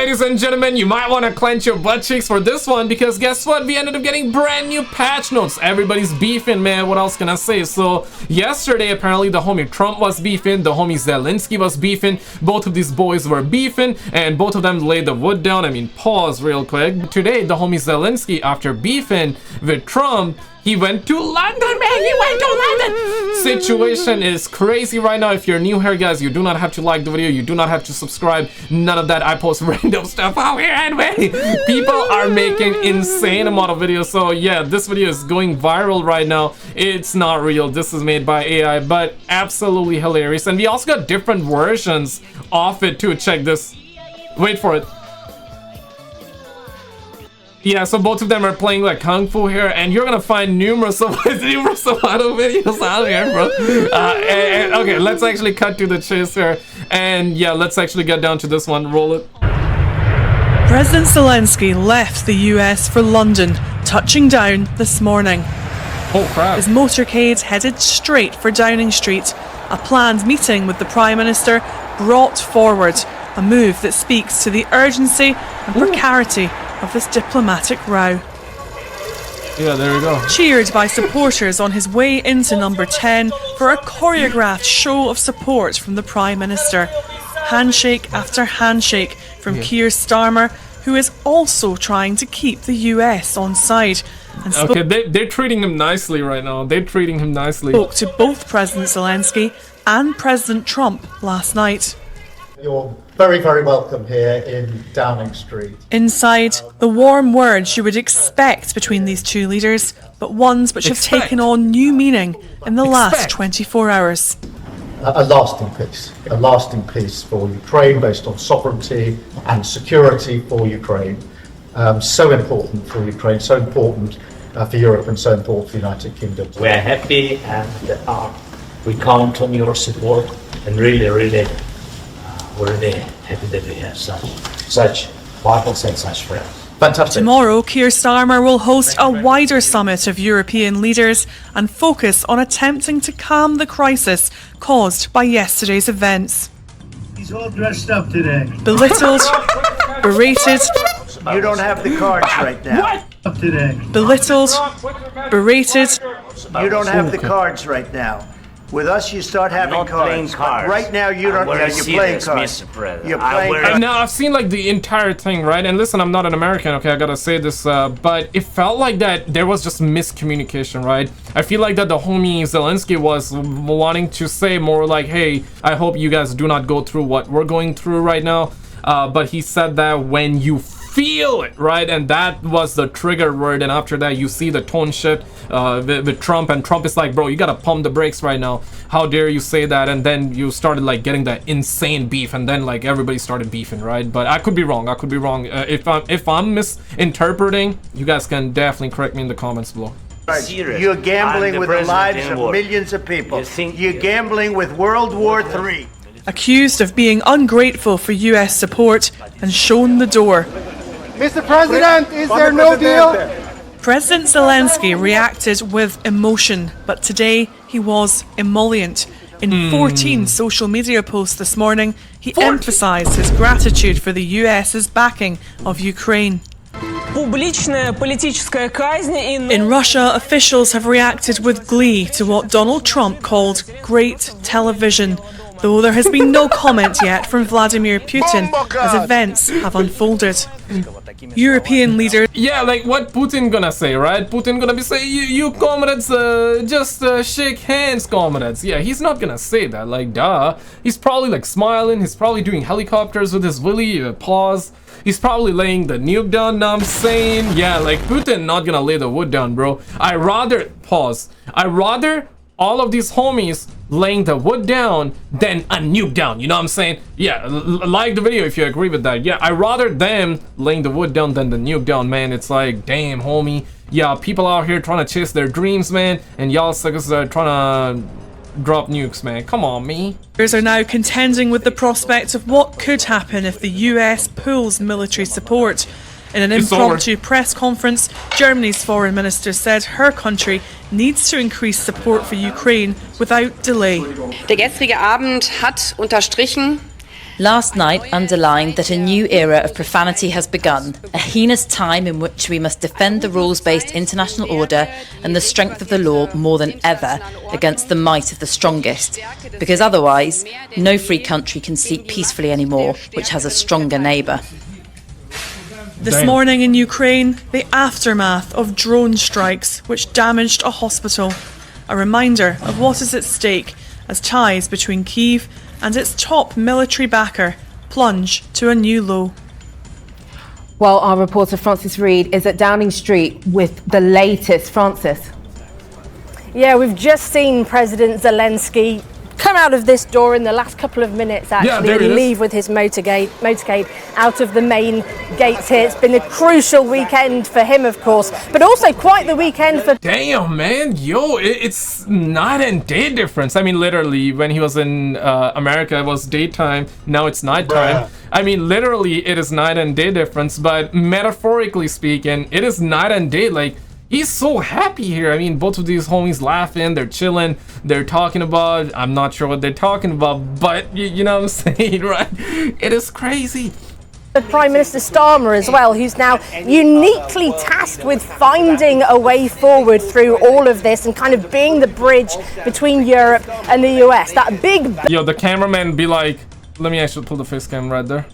ladies and gentlemen, you might want to clench your butt cheeks for this one, because guess what? We ended up getting brand new patch notes. Everybody's beefing, man. What else can I say? So yesterday, apparently the homie Trump was beefing, the homie Zelensky was beefing. Both of these boys were beefing, and both of them laid the wood down. I mean, pause real quick. Today, the homie Zelensky, after beefing with Trump, he went to London, man. He went to London. Situation is crazy right now. If you're new here, guys, you do not have to like the video. You do not have to subscribe. None of that. I post random stuff out here anyway. People are making insane amount of videos. So yeah, this video is going viral right now. It's not real. This is made by AI, but absolutely hilarious. And we also got different versions of it too. Check this. Wait for it. Yeah, so both of them are playing like Kung Fu here, and you're gonna find numerous of auto videos out here, bro. Okay, let's actually cut to the chase here, and yeah, let's actually get down to this one. Roll it. President Zelensky left the US for London, touching down this morning. Oh crap. His motorcade headed straight for Downing Street. A planned meeting with the Prime Minister brought forward, a move that speaks to the urgency and precarity of this diplomatic row. Yeah, there we go. Cheered by supporters on his way into number 10 for a choreographed show of support from the Prime Minister. Handshake after handshake from Keir Starmer, who is also trying to keep the US on side. And okay, they're treating him nicely right now. They're treating him nicely. Spoke to both President Zelensky and President Trump last night. You're very, very welcome here in Downing Street. Inside, the warm words you would expect between these two leaders, but ones which have taken on new meaning in the last 24 hours. A lasting peace for Ukraine based on sovereignty and security for Ukraine. So important for Ukraine, so important for Europe, and so important for the United Kingdom. We are happy, and we count on your support, and really, we're really happy that we have such partners and such friends. Fantastic. Tomorrow, Keir Starmer will host a wider summit of European leaders and focus on attempting to calm the crisis caused by yesterday's events. He's all dressed up today. Belittled, berated. You don't have the cards right now. What? Today. Belittled, berated. You don't have the cards right now. With us, you start having cards. Right now, you don't. Yeah, you're playing cards. You're playing cards. Now, I've seen like the entire thing, right? And listen, I'm not an American, okay? I gotta say this, but it felt like that there was just miscommunication, right? I feel like that the homie Zelensky was wanting to say more like, hey, I hope you guys do not go through what we're going through right now. But he said that when you feel it, right? And that was the trigger word, and after that you see the tone shift with Trump, and Trump is like, bro, you gotta pump the brakes right now, how dare you say that? And then you started like getting that insane beef, and then like everybody started beefing, right? But I could be wrong. If I'm misinterpreting, you guys can definitely correct me in the comments below. You're gambling with the lives of millions of people. You're gambling with World War III. Accused of being ungrateful for US support and shown the door. Mr. President, is there no deal? President Zelensky reacted with emotion, but today he was emollient. In 14 social media posts this morning, he emphasized his gratitude for the US's backing of Ukraine. In Russia, officials have reacted with glee to what Donald Trump called great television, though there has been no comment yet from Vladimir Putin as events have unfolded. European leaders... Yeah, like what Putin gonna say, right? Putin gonna be saying, you comrades, just shake hands, comrades. Yeah, he's not gonna say that, like, duh. He's probably like smiling, he's probably doing helicopters with his willy, pause. He's probably laying the nuke down, know what I'm saying? Yeah, like Putin not gonna lay the wood down, bro. I rather all of these homies laying the wood down than a nuke down, you know what I'm saying? Yeah, like the video if you agree with that. Yeah, I rather them laying the wood down than the nuke down, man. It's like, damn, homie. Yeah, people out here trying to chase their dreams, man, and y'all suckers are trying to drop nukes, man. Come on, me. Are now contending with the prospect of what could happen if the US pulls military support. In an impromptu press conference, Germany's foreign minister said her country needs to increase support for Ukraine without delay. Der gestrige Abend hat unterstrichen, last night underlined that a new era of profanity has begun, a heinous time in which we must defend the rules-based international order and the strength of the law more than ever against the might of the strongest, because otherwise no free country can sleep peacefully anymore, which has a stronger neighbour. This morning in Ukraine, the aftermath of drone strikes which damaged a hospital. A reminder of what is at stake as ties between Kyiv and its top military backer plunge to a new low. Well, our reporter Francis Reid is at Downing Street with the latest. Francis. Yeah, we've just seen President Zelensky come out of this door in the last couple of minutes, actually, and leave with his motorcade out of the main gates here. It's been a crucial weekend for him, of course, but also quite the weekend for... Damn, man. Yo, it's night and day difference. I mean, literally, when he was in America, it was daytime. Now it's nighttime. Bruh. I mean, literally, it is night and day difference, but metaphorically speaking, it is night and day. Like, he's so happy here. I mean, both of these homies laughing, they're chilling, they're talking about, I'm not sure what they're talking about, but you know what I'm saying, right? It is crazy. Prime Minister Starmer as well, who's now uniquely tasked with finding a way forward through all of this and kind of being the bridge between Europe and the US. That big... Yo, the cameraman be like, let me actually pull the face cam right there.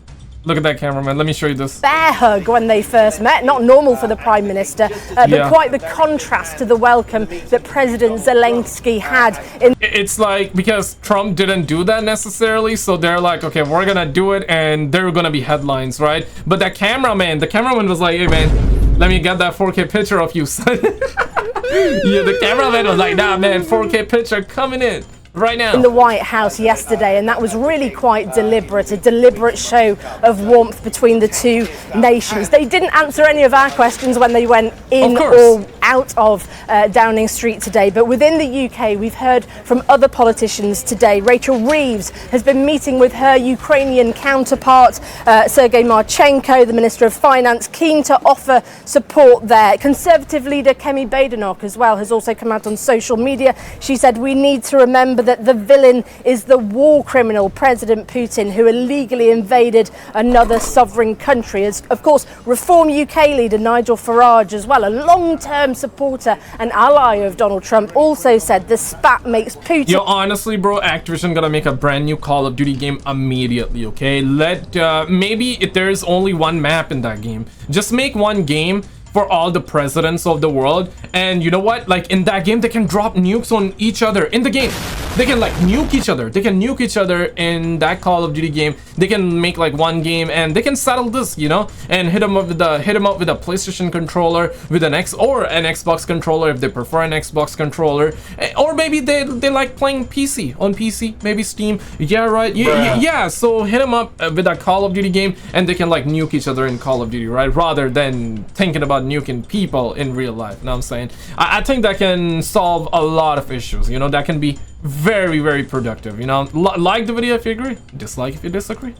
Look at that cameraman. Let me show you this. Bear hug when they first met. Not normal for the Prime Minister, but quite the contrast to the welcome that President Zelensky had. It's like, because Trump didn't do that necessarily, so they're like, okay, we're gonna do it, and there are gonna be headlines, right? But the cameraman was like, hey man, let me get that 4K picture of you, son. Yeah, the cameraman was like, nah man, 4K picture coming in right now. In the White House yesterday, and that was really quite deliberate, a deliberate show of warmth between the two nations. They didn't answer any of our questions when they went in or out of Downing Street today, but within the UK we've heard from other politicians today. Rachel Reeves has been meeting with her Ukrainian counterpart, Sergei Marchenko, the Minister of Finance, keen to offer support there. Conservative leader Kemi Badenoch as well has also come out on social media. She said, we need to remember that the villain is the war criminal, President Putin, who illegally invaded another sovereign country. As, of course, Reform UK leader Nigel Farage as well, a long-term supporter and ally of Donald Trump, also said the spat makes Putin... Yo, honestly, bro, Activision gonna make a brand new Call of Duty game immediately, okay? Maybe if there's only one map in that game, just make one game for all the presidents of the world, and you know what, like in that game they can drop nukes on each other in the game. They can like nuke each other. They can nuke each other in that Call of Duty game. They can make like one game and they can settle this, you know, and hit them up with a PlayStation controller, with an Xbox controller if they prefer an Xbox controller, or maybe they like playing PC on PC, maybe Steam. Yeah, right. Yeah. So hit them up with a Call of Duty game and they can like nuke each other in Call of Duty, right? Rather than thinking about nuking people in real life. You know what I'm saying? I think that can solve a lot of issues, you know, that can be very, very productive, you know. Like the video if you agree, dislike if you disagree.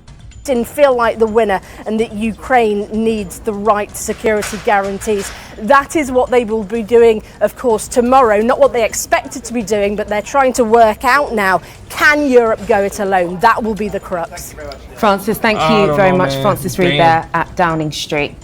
Didn't feel like the winner, and that Ukraine needs the right security guarantees. That is what they will be doing, of course, tomorrow. Not what they expected to be doing, but they're trying to work out now. Can Europe go it alone? That will be the crux. Francis, thank you very much, Francis Reid there at Downing Street.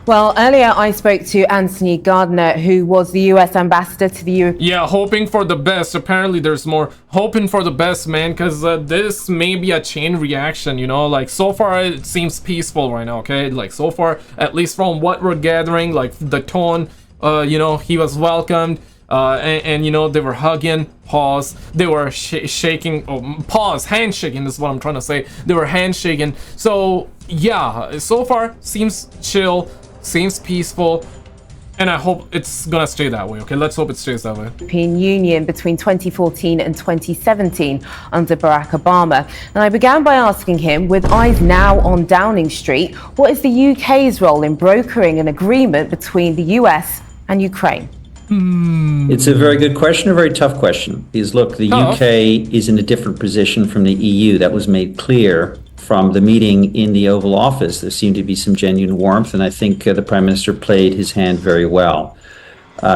Well, earlier I spoke to Anthony Gardner, who was the US ambassador to the EU. Yeah, hoping for the best. Apparently there's more hoping for the best, man, because this may be a chain reaction, you know. Like, so far it seems peaceful right now, okay? Like, so far, at least from what we're gathering, like the tone, you know, he was welcomed. And you know, they were hugging, pause, they were shaking, handshaking is what I'm trying to say. They were handshaking. So yeah, so far seems chill, seems peaceful, and I hope it's gonna stay that way. Okay, let's hope it stays that way. European Union between 2014 and 2017 under Barack Obama. And I began by asking him, with eyes now on Downing Street, what is the UK's role in brokering an agreement between the US and Ukraine? It's a very good question, a very tough question. Because look, the UK is in a different position from the EU. That was made clear from the meeting in the Oval Office. There seemed to be some genuine warmth, and I think the Prime Minister played his hand very well.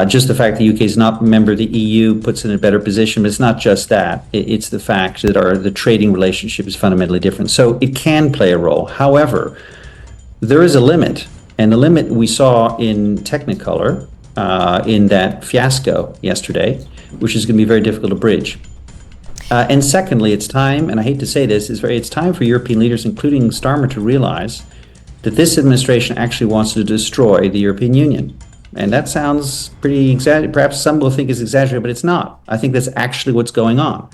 Just the fact the UK is not a member of the EU puts it in a better position, but it's not just that. It's the fact that the trading relationship is fundamentally different. So it can play a role. However, there is a limit, and the limit we saw in Technicolor in that fiasco yesterday, which is going to be very difficult to bridge. And secondly, it's time, and I hate to say this, it's time for European leaders, including Starmer, to realize that this administration actually wants to destroy the European Union. And that sounds pretty exaggerated. Perhaps some will think it's exaggerated, but it's not. I think that's actually what's going on.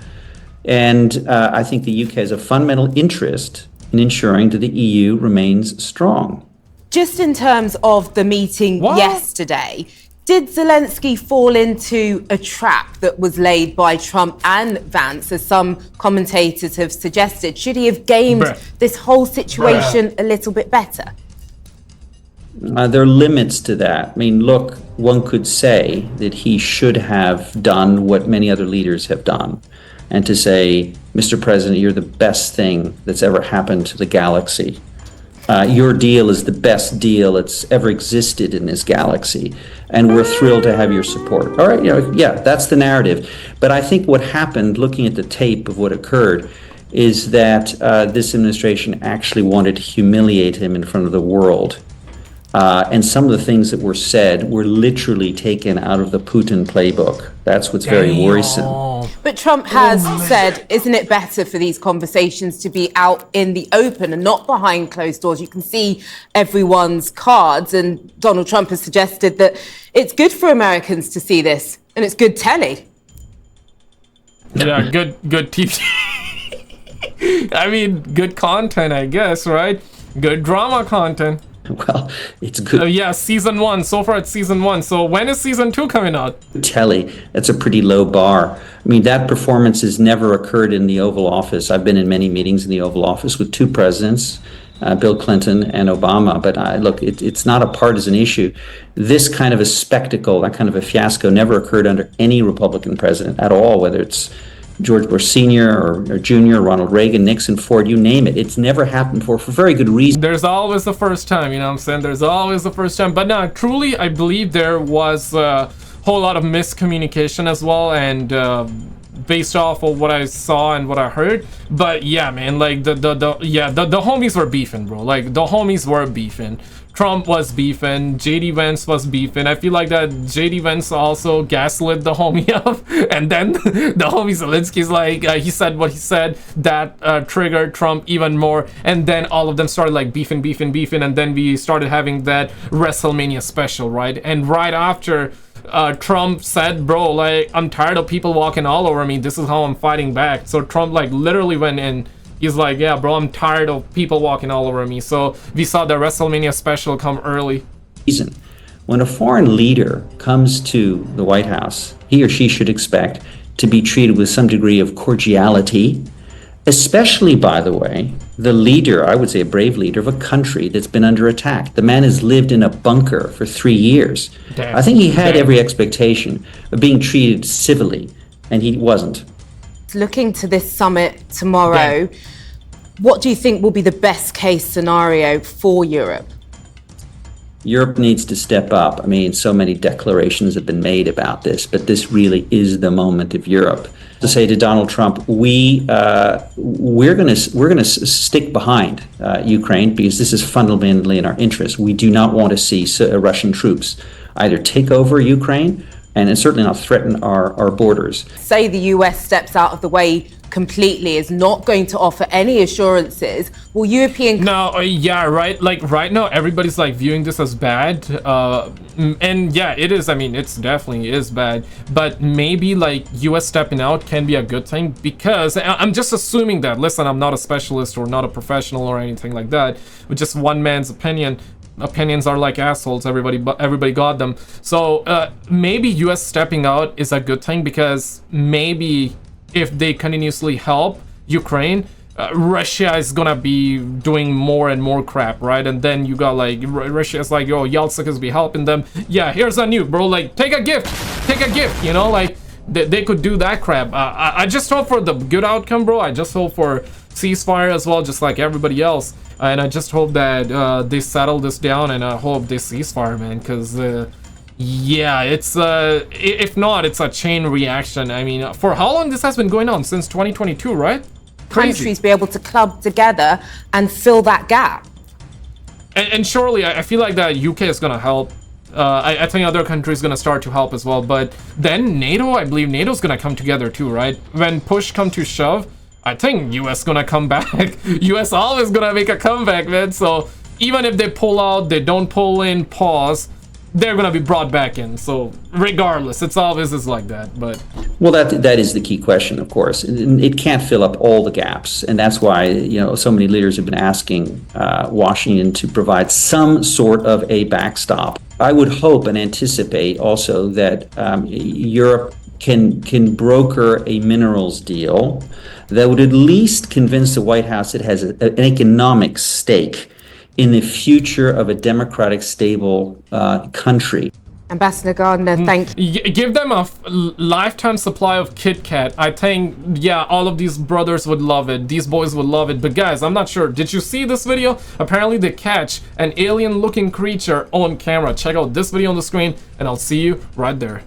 And I think the UK has a fundamental interest in ensuring that the EU remains strong. Just in terms of the meeting yesterday, did Zelensky fall into a trap that was laid by Trump and Vance, as some commentators have suggested? Should he have gamed this whole situation a little bit better? There are limits to that. I mean, look, one could say that he should have done what many other leaders have done, and to say, Mr. President, you're the best thing that's ever happened to the galaxy. Your deal is the best deal that's ever existed in this galaxy, and we're thrilled to have your support. All right, that's the narrative. But I think what happened, looking at the tape of what occurred, is that this administration actually wanted to humiliate him in front of the world. And some of the things that were said were literally taken out of the Putin playbook. That's what's very worrisome. But Trump has said, isn't it better for these conversations to be out in the open and not behind closed doors? You can see everyone's cards. And Donald Trump has suggested that it's good for Americans to see this, and it's good telly. Yeah, good TV. I mean, good content, I guess, right? Good drama content. Well, it's good. Yeah, season 1. So far it's season 1. So when is season 2 coming out? Telly. That's a pretty low bar. I mean, that performance has never occurred in the Oval Office. I've been in many meetings in the Oval Office with two presidents, Bill Clinton and Obama. But look, it's not a partisan issue. This kind of a spectacle, that kind of a fiasco, never occurred under any Republican president at all, whether it's George Bush Sr. or Jr., Ronald Reagan, Nixon, Ford, you name it. It's never happened for very good reason. There's always the first time, you know what I'm saying? There's always the first time. But no, truly, I believe there was a whole lot of miscommunication as well, and based off of what I saw and what I heard. But yeah, man, like the homies were beefing, bro. Like the homies were beefing. Trump was beefing, JD Vance was beefing. I feel like that JD Vance also gaslit the homie up, and then the homie Zelensky's like, he said what he said, that triggered Trump even more, and then all of them started like beefing, and then we started having that WrestleMania special, right? And right after, Trump said, bro, like, I'm tired of people walking all over me, this is how I'm fighting back. So Trump like literally went in. He's like, yeah, bro, I'm tired of people walking all over me. So we saw the WrestleMania special come early. When a foreign leader comes to the White House, he or she should expect to be treated with some degree of cordiality, especially, by the way, the leader, I would say a brave leader of a country that's been under attack. The man has lived in a bunker for 3 years. Damn. I think he had every expectation of being treated civilly, and he wasn't. Looking to this summit tomorrow, what do you think will be the best case scenario for Europe? Europe needs to step up. I mean, so many declarations have been made about this, but this really is the moment of Europe. To say to Donald Trump, we're going to stick behind Ukraine because this is fundamentally in our interest. We do not want to see Russian troops either take over Ukraine and certainly not threaten our borders. Say the US steps out of the way completely, is not going to offer any assurances. Will European... No, yeah, right. Like right now, everybody's like viewing this as bad. And yeah, it is. I mean, it's definitely is bad. But maybe like US stepping out can be a good thing, because I'm just assuming that. Listen, I'm not a specialist or not a professional or anything like that. With just one man's opinion. Opinions are like assholes. Everybody got them. So maybe US stepping out is a good thing, because maybe if they continuously help Ukraine, Russia is gonna be doing more and more crap, right? And then you got like Russia's like, yo, Yeltsin be helping them. Yeah, here's a nuke, bro. Like, take a gift, you know, like they could do that crap. I just hope for the good outcome, bro. I just hope for ceasefire as well, just like everybody else. And I just hope that they settle this down, and I hope they ceasefire, man, because Yeah, it's if not, it's a chain reaction. I mean, for how long this has been going on? Since 2022, right? Crazy. Countries be able to club together and fill that gap. And surely, I feel like that UK is gonna help. I think other countries gonna start to help as well. But then NATO, I believe NATO's gonna come together too, right? When push come to shove, I think US gonna come back. US always gonna make a comeback, man. So even if they pull out, they don't pull in, pause, they're gonna be brought back in. So regardless, it's always is like that. But well, that is the key question, of course. It can't fill up all the gaps, and that's why so many leaders have been asking Washington to provide some sort of a backstop. I would hope and anticipate also that Europe can broker a minerals deal that would at least convince the White House it has an economic stake in the future of a democratic, stable country. Ambassador Gardner, thank you. Give them a lifetime supply of Kit Kat. I think, yeah, all of these brothers would love it. These boys would love it. But guys, I'm not sure. Did you see this video? Apparently they catch an alien-looking creature on camera. Check out this video on the screen, and I'll see you right there.